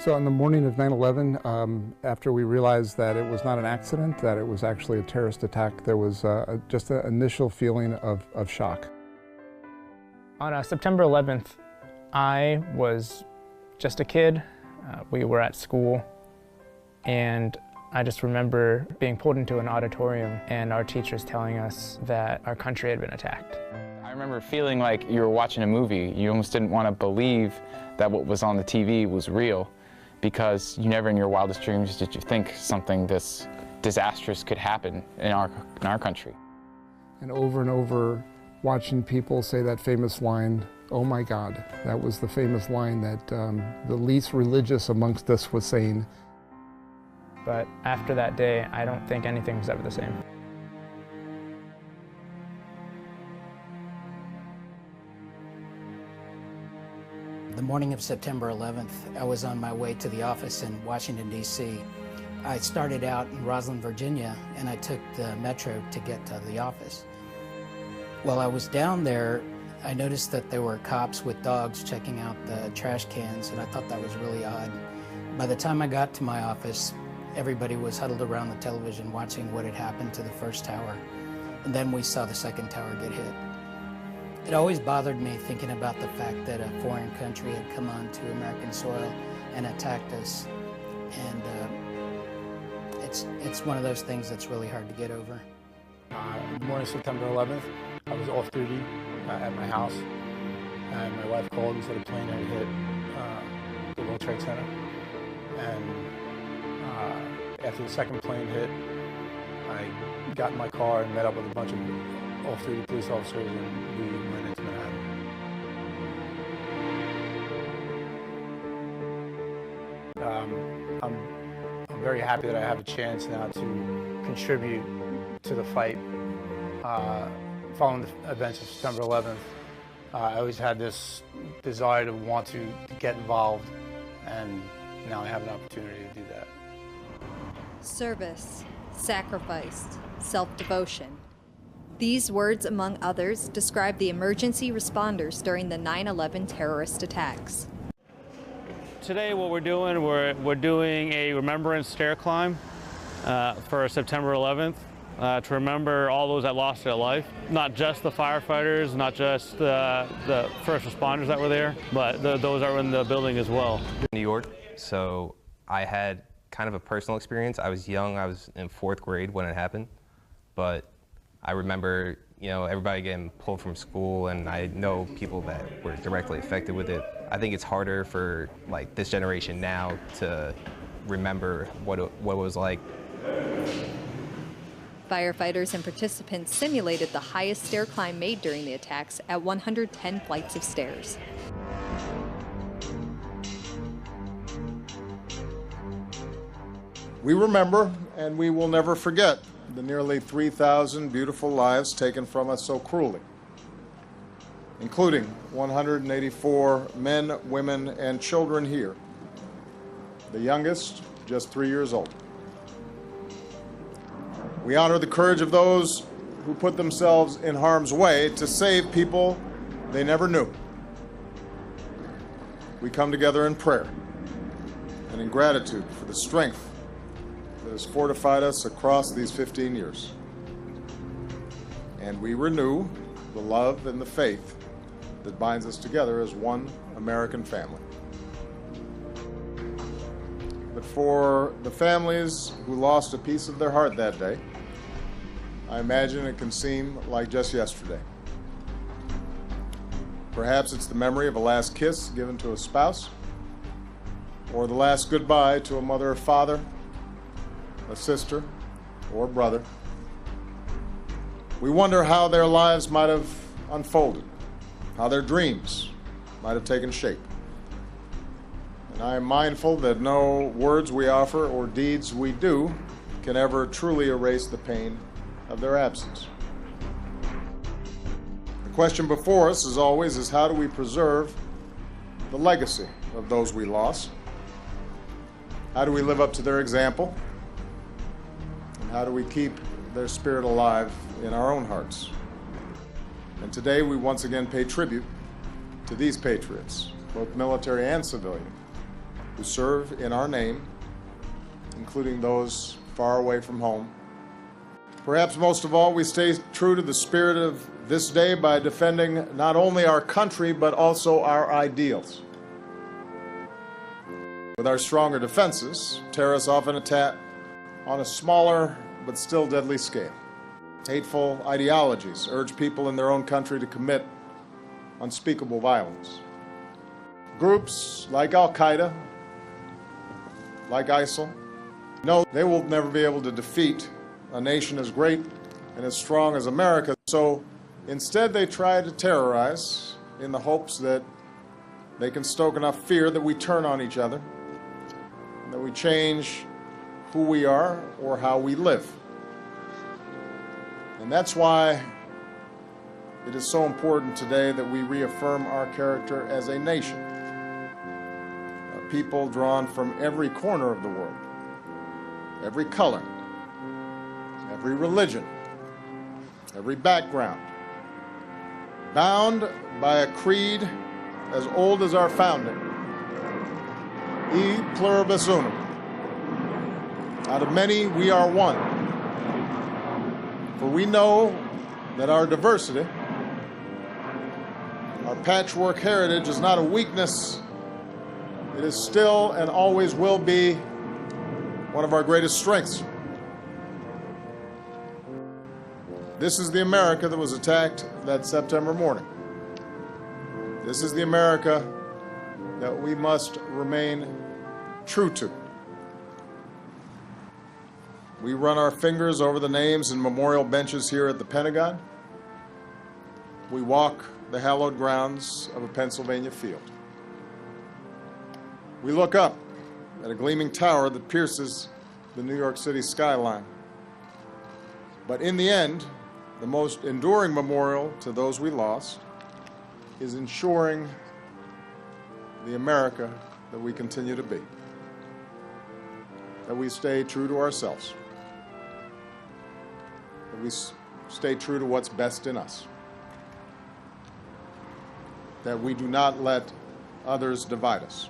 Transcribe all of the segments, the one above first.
So on the morning of 9/11, after we realized that it was not an accident, that it was actually a terrorist attack, there was just an initial feeling of shock. On September 11th, I was just a kid. We were at school, and I just remember being pulled into an auditorium and our teachers telling us that our country had been attacked. I remember feeling like you were watching a movie. You almost didn't want to believe that what was on the TV was real, because you never in your wildest dreams did you think something this disastrous could happen in our country. And over, watching people say that famous line, "Oh my God," that was the famous line that the least religious amongst us was saying. But after that day, I don't think anything was ever the same. The morning of September 11th, I was on my way to the office in Washington, D.C. I started out in Roslyn, Virginia, and I took the metro to get to the office. While I was down there, I noticed that there were cops with dogs checking out the trash cans, and I thought that was really odd. By the time I got to my office, everybody was huddled around the television watching what had happened to the first tower, and then we saw the second tower get hit. It always bothered me thinking about the fact that a foreign country had come onto American soil and attacked us, and it's one of those things that's really hard to get over. The morning of September 11th, I was off duty at my house, and my wife called and said a plane had hit the World Trade Center. And after the second plane hit, I got in my car and met up with a bunch of off-duty police officers, and we went into Manhattan. I'm very happy that I have a chance now to contribute to the fight. Following the events of September 11th, I always had this desire to want to get involved, and now I have an opportunity to do that. Service, sacrifice, self-devotion. These words, among others, describe the emergency responders during the 9/11 terrorist attacks. Today what we're doing a remembrance stair climb for September 11th to remember all those that lost their life. Not just the firefighters, not just the first responders that were there, but those that were in the building as well. New York, so I had kind of a personal experience. I was young, I was in 4th grade when it happened, but I remember, everybody getting pulled from school, and I know people that were directly affected with it. I think it's harder for this generation now to remember what it was like. Firefighters and participants simulated the highest stair climb made during the attacks at 110 flights of stairs. We remember, and we will never forget, the nearly 3,000 beautiful lives taken from us so cruelly, including 184 men, women, and children here, the youngest just 3 years old. We honor the courage of those who put themselves in harm's way to save people they never knew. We come together in prayer and in gratitude for the strength that has fortified us across these 15 years. And we renew the love and the faith that binds us together as one American family. But for the families who lost a piece of their heart that day, I imagine it can seem like just yesterday. Perhaps it's the memory of a last kiss given to a spouse, or the last goodbye to a mother or father, a sister or brother. We wonder how their lives might have unfolded, how their dreams might have taken shape. And I am mindful that no words we offer or deeds we do can ever truly erase the pain of their absence. The question before us, as always, is how do we preserve the legacy of those we lost? How do we live up to their example? And how do we keep their spirit alive in our own hearts? And today we once again pay tribute to these patriots, both military and civilian, who serve in our name, including those far away from home. Perhaps most of all, we stay true to the spirit of this day by defending not only our country, but also our ideals. With our stronger defenses, terrorists often attack on a smaller but still deadly scale. Hateful ideologies urge people in their own country to commit unspeakable violence. Groups like Al-Qaeda, like ISIL, know they will never be able to defeat a nation as great and as strong as America. So instead they try to terrorize in the hopes that they can stoke enough fear that we turn on each other, that we change who we are or how we live. And that's why it is so important today that we reaffirm our character as a nation. A people drawn from every corner of the world, every color, every religion, every background, bound by a creed as old as our founding, E pluribus unum. Out of many, we are one. For we know that our diversity, our patchwork heritage, is not a weakness. It is still and always will be one of our greatest strengths. This is the America that was attacked that September morning. This is the America that we must remain true to. We run our fingers over the names and memorial benches here at the Pentagon. We walk the hallowed grounds of a Pennsylvania field. We look up at a gleaming tower that pierces the New York City skyline. But in the end, the most enduring memorial to those we lost is ensuring the America that we continue to be, that we stay true to ourselves, that we stay true to what's best in us, that we do not let others divide us.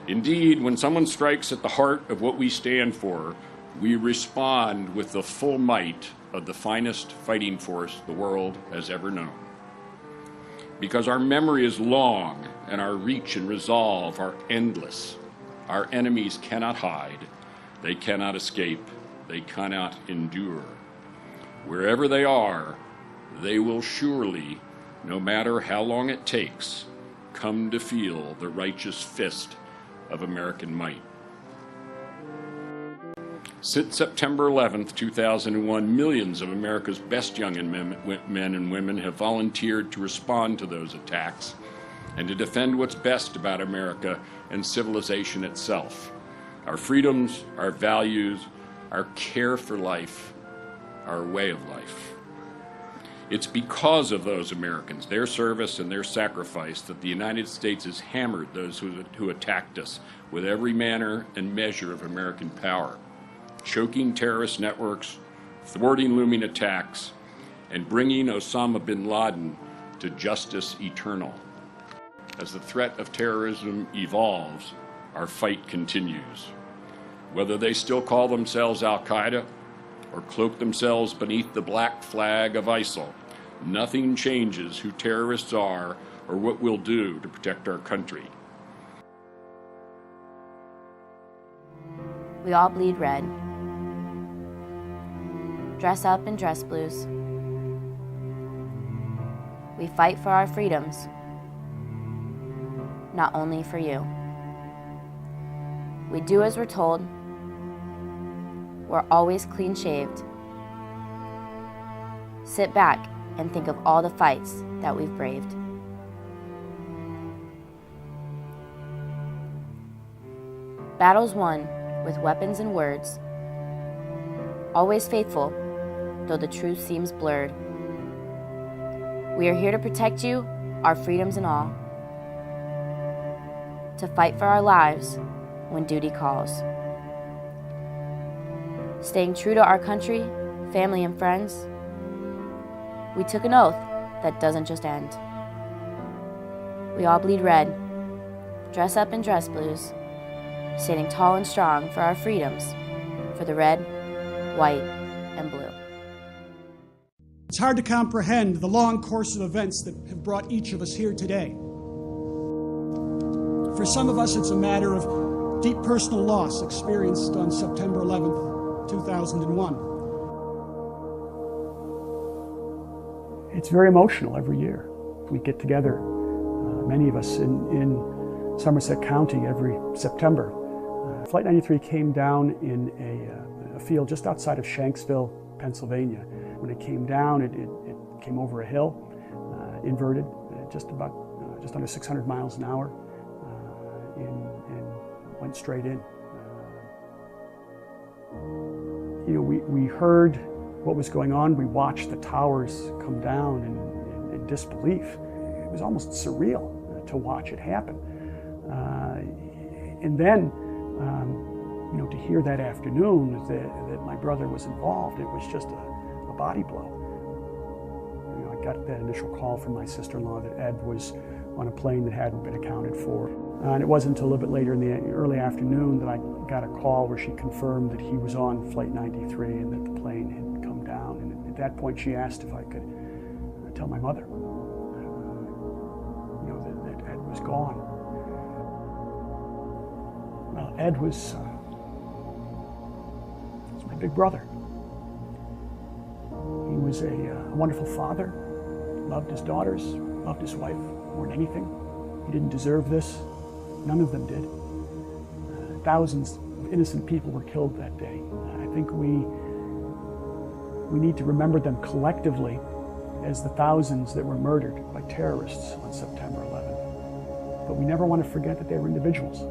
Indeed, when someone strikes at the heart of what we stand for, we respond with the full might of the finest fighting force the world has ever known. Because our memory is long and our reach and resolve are endless, our enemies cannot hide, they cannot escape, they cannot endure. Wherever they are, they will surely, no matter how long it takes, come to feel the righteous fist of American might. Since September 11th, 2001, millions of America's best young men and women have volunteered to respond to those attacks and to defend what's best about America and civilization itself, our freedoms, our values, our care for life, our way of life. It's because of those Americans, their service and their sacrifice, that the United States has hammered those who attacked us with every manner and measure of American power, choking terrorist networks, thwarting looming attacks, and bringing Osama bin Laden to justice eternal. As the threat of terrorism evolves, our fight continues. Whether they still call themselves Al-Qaeda or cloak themselves beneath the black flag of ISIL, nothing changes who terrorists are or what we'll do to protect our country. We all bleed red. Dress up in dress blues. We fight for our freedoms, not only for you. We do as we're told. We're always clean-shaved. Sit back and think of all the fights that we've braved. Battles won with weapons and words, always faithful, though the truth seems blurred. We are here to protect you, our freedoms and all, to fight for our lives when duty calls. Staying true to our country, family, and friends, we took an oath that doesn't just end. We all bleed red, dress up in dress blues, standing tall and strong for our freedoms, for the red, white, and blue. It's hard to comprehend the long course of events that have brought each of us here today. For some of us, it's a matter of deep personal loss experienced on September 11th, 2001. It's very emotional every year. We get together, many of us in Somerset County every September. Flight 93 came down in a field just outside of Shanksville, Pennsylvania. When it came down, it came over a hill, inverted, just under 600 miles an hour, and went straight in. We heard what was going on. We watched the towers come down in disbelief. It was almost surreal to watch it happen. And then, to hear that afternoon that my brother was involved, it was just a body blow. I got that initial call from my sister-in-law that Ed was on a plane that hadn't been accounted for. And it wasn't until a little bit later in the early afternoon that I got a call where she confirmed that he was on Flight 93 and that the plane had come down. And at that point she asked if I could tell my mother that Ed was gone. Well, Ed was my big brother. He was a wonderful father, loved his daughters, loved his wife more than anything. He didn't deserve this. None of them did. Thousands of innocent people were killed that day. I think we need to remember them collectively as the thousands that were murdered by terrorists on September 11th. But we never want to forget that they were individuals.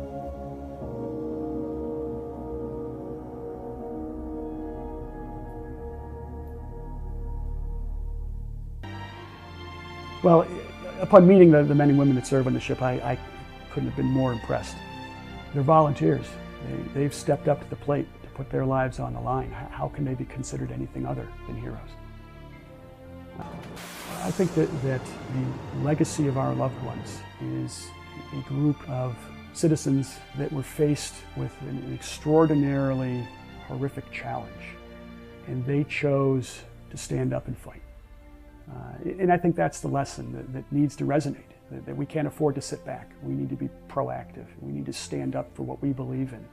Well, upon meeting the men and women that serve on the ship, I couldn't have been more impressed. They're volunteers. They've stepped up to the plate to put their lives on the line. How can they be considered anything other than heroes? I think that the legacy of our loved ones is a group of citizens that were faced with an extraordinarily horrific challenge, and they chose to stand up and fight. And I think that's the lesson that needs to resonate, that we can't afford to sit back. We need to be proactive. We need to stand up for what we believe in,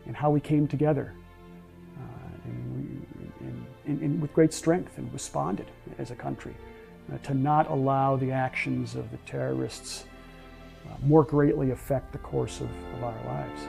and how we came together and with great strength and responded as a country to not allow the actions of the terrorists more greatly affect the course of our lives.